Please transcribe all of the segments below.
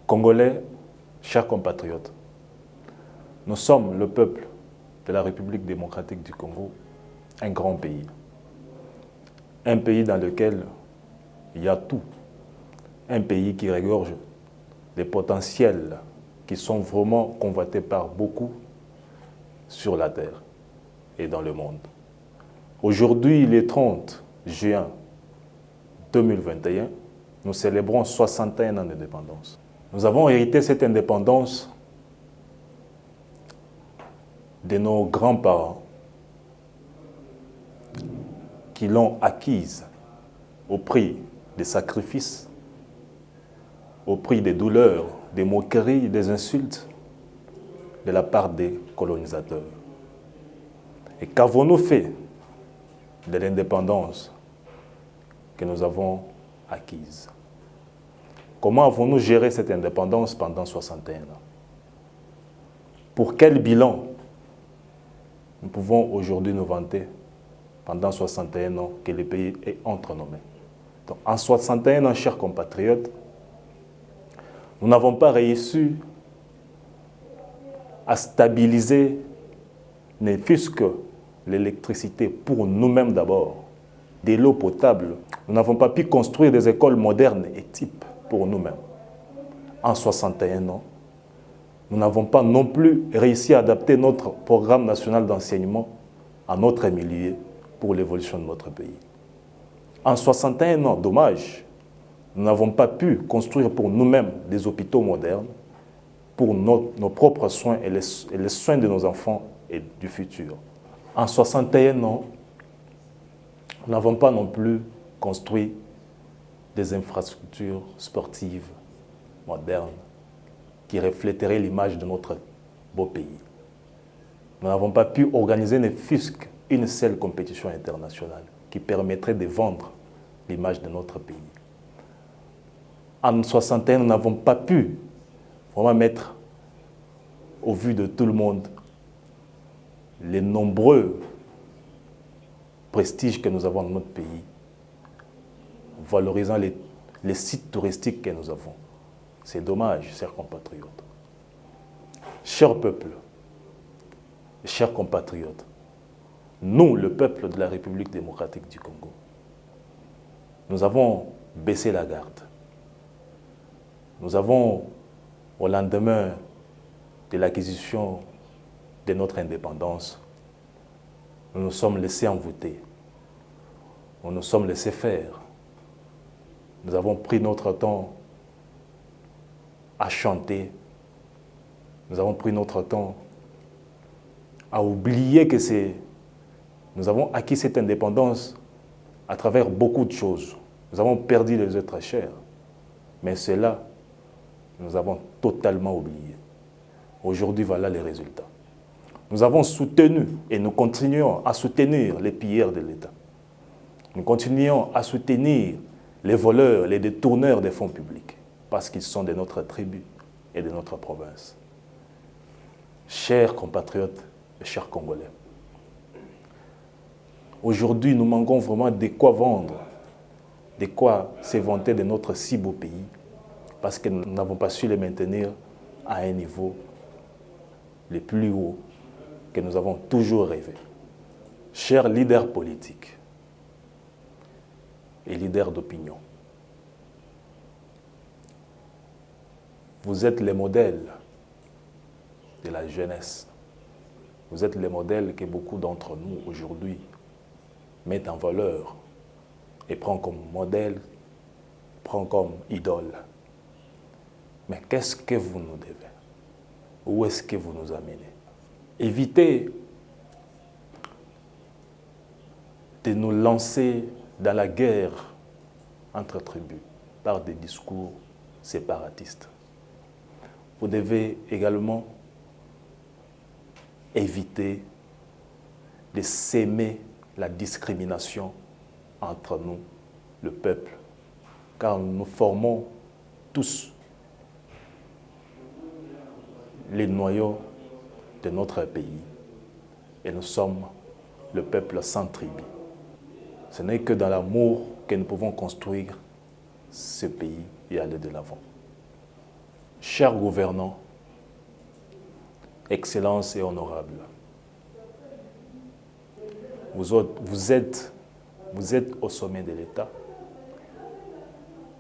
Congolais, chers compatriotes, nous sommes le peuple de la République démocratique du Congo, un grand pays. Un pays dans lequel il y a tout. Un pays qui regorge des potentiels qui sont vraiment convoités par beaucoup sur la terre et dans le monde. Aujourd'hui, le 30 juin 2021, nous célébrons 61 ans d'indépendance. Nous avons hérité cette indépendance de nos grands-parents qui l'ont acquise au prix des sacrifices, au prix des douleurs, des moqueries, des insultes de la part des colonisateurs. Et qu'avons-nous fait de l'indépendance que nous avons acquise? Comment avons-nous géré cette indépendance pendant 61 ans? Pour quel bilan nous pouvons aujourd'hui nous vanter pendant 61 ans que le pays est entre nos mains? Donc, en 61 ans, chers compatriotes, nous n'avons pas réussi à stabiliser ne fût-ce que l'électricité pour nous-mêmes d'abord, de l'eau potable. Nous n'avons pas pu construire des écoles modernes et types pour nous-mêmes. En 61 ans, nous n'avons pas non plus réussi à adapter notre programme national d'enseignement à notre milieu pour l'évolution de notre pays. En 61 ans, dommage, nous n'avons pas pu construire pour nous-mêmes des hôpitaux modernes pour nos propres soins et les soins de nos enfants et du futur. En 61 ans, nous n'avons pas non plus construit des infrastructures sportives modernes qui reflèteraient l'image de notre beau pays. Nous n'avons pas pu organiser ne fût-ce qu'une seule compétition internationale qui permettrait de vendre l'image de notre pays. En 61, nous n'avons pas pu vraiment mettre au vu de tout le monde les nombreux prestiges que nous avons dans notre pays, valorisant les sites touristiques que nous avons. C'est dommage, chers compatriotes. Chers peuples, chers compatriotes, nous, le peuple de la République démocratique du Congo, nous avons baissé la garde. Nous avons, au lendemain de l'acquisition de notre indépendance, nous nous sommes laissés envoûter. Nous nous sommes laissés faire. Nous avons pris notre temps à chanter. Nous avons pris notre temps à oublier que nous avons acquis cette indépendance à travers beaucoup de choses. Nous avons perdu les êtres chers. Mais cela, nous avons totalement oublié. Aujourd'hui, voilà les résultats. Nous avons soutenu et nous continuons à soutenir les pilleurs de l'État. Nous continuons à soutenir les voleurs, les détourneurs des fonds publics, parce qu'ils sont de notre tribu et de notre province. Chers compatriotes et chers Congolais, aujourd'hui, nous manquons vraiment de quoi vendre, de quoi se vanter de notre si beau pays, parce que nous n'avons pas su les maintenir à un niveau le plus haut que nous avons toujours rêvé. Chers leaders politiques et leaders d'opinion, vous êtes les modèles de la jeunesse. Vous êtes les modèles que beaucoup d'entre nous aujourd'hui mettent en valeur et prennent comme modèle, prennent comme idole. Mais qu'est-ce que vous nous devez? Où est-ce que vous nous amenez? Évitez de nous lancer dans la guerre entre tribus par des discours séparatistes. Vous devez également éviter de s'aimer la discrimination entre nous, le peuple, car nous formons tous les noyaux de notre pays et nous sommes le peuple sans tribu. Ce n'est que dans l'amour que nous pouvons construire ce pays et aller de l'avant. chers gouvernants, Excellences et honorables, vous êtes au sommet de l'État,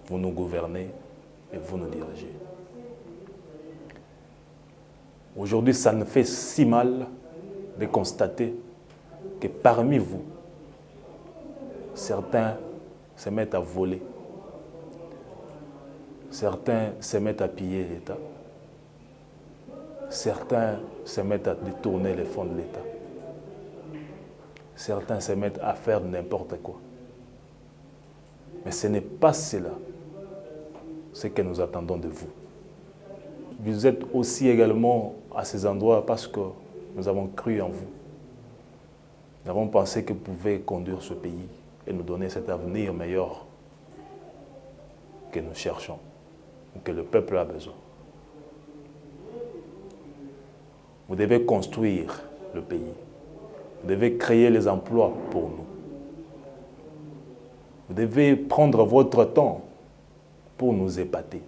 vous nous gouvernez et vous nous dirigez. Aujourd'hui, ça nous fait si mal de constater que parmi vous, certains se mettent à voler, certains se mettent à piller l'État, certains se mettent à détourner les fonds de l'État, certains se mettent à faire n'importe quoi. Mais ce n'est pas cela ce que nous attendons de vous. Vous êtes aussi également à ces endroits parce que nous avons cru en vous. Nous avons pensé que vous pouvez conduire ce pays et nous donner cet avenir meilleur que nous cherchons, ou que le peuple a besoin. Vous devez construire le pays. Vous devez créer les emplois pour nous. Vous devez prendre votre temps pour nous épater.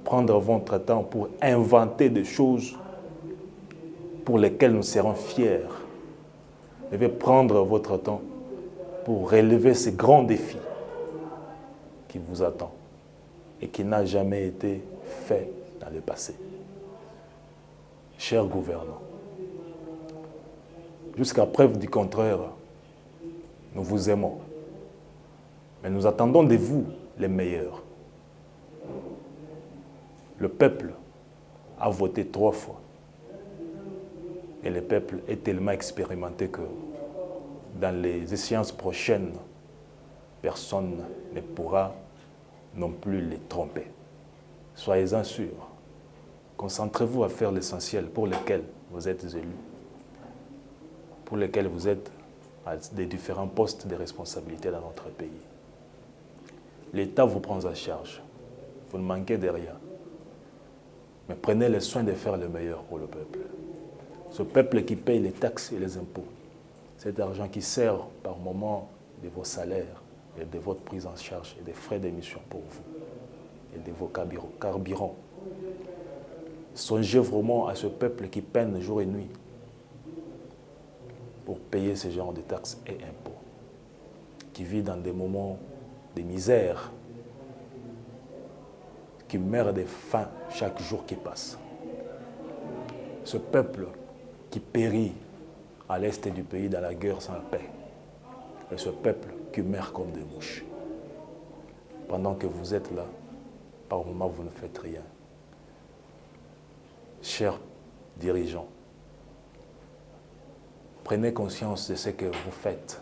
Prendre votre temps pour inventer des choses pour lesquelles nous serons fiers. Vous devez prendre votre temps pour relever ces grands défis qui vous attendent et qui n'ont jamais été faits dans le passé. Chers gouvernants, jusqu'à preuve du contraire, nous vous aimons, mais nous attendons de vous les meilleurs. Le peuple a voté 3 fois. Et le peuple est tellement expérimenté que dans les échéances prochaines, personne ne pourra non plus les tromper. Soyez-en sûrs. Concentrez-vous à faire l'essentiel pour lequel vous êtes élus, pour lequel vous êtes à des différents postes de responsabilité dans notre pays. L'État vous prend en charge. Vous ne manquez de rien. Mais prenez le soin de faire le meilleur pour le peuple. Ce peuple qui paye les taxes et les impôts, cet argent qui sert par moment de vos salaires et de votre prise en charge et des frais d'émission pour vous et de vos carburants. Songez vraiment à ce peuple qui peine jour et nuit pour payer ce genre de taxes et impôts, qui vit dans des moments de misère, qui meurt de faim chaque jour qui passe. Ce peuple qui périt à l'est du pays dans la guerre sans paix. Et ce peuple qui meurt comme des mouches. Pendant que vous êtes là, par moments vous ne faites rien. Chers dirigeants, prenez conscience de ce que vous faites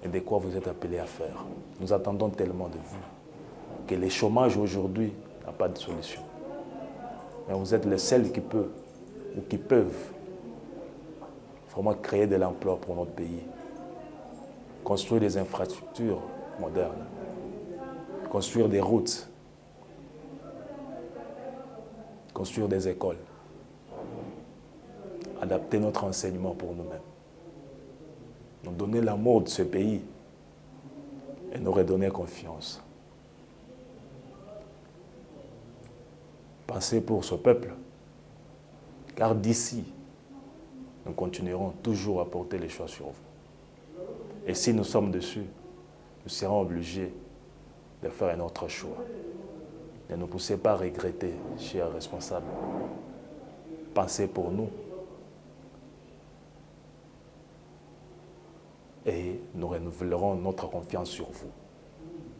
et de quoi vous êtes appelés à faire. Nous attendons tellement de vous que le chômage aujourd'hui n'a pas de solution. Mais vous êtes les seuls qui peuvent ou qui peuvent vraiment créer de l'emploi pour notre pays, construire des infrastructures modernes, construire des routes, construire des écoles, adapter notre enseignement pour nous-mêmes, nous donner l'amour de ce pays et nous redonner confiance. Pensez pour ce peuple, car d'ici, nous continuerons toujours à porter les choix sur vous. Et si nous sommes dessus, nous serons obligés de faire un autre choix. Ne nous poussez pas à regretter, chers responsables. Pensez pour nous et nous renouvelerons notre confiance sur vous.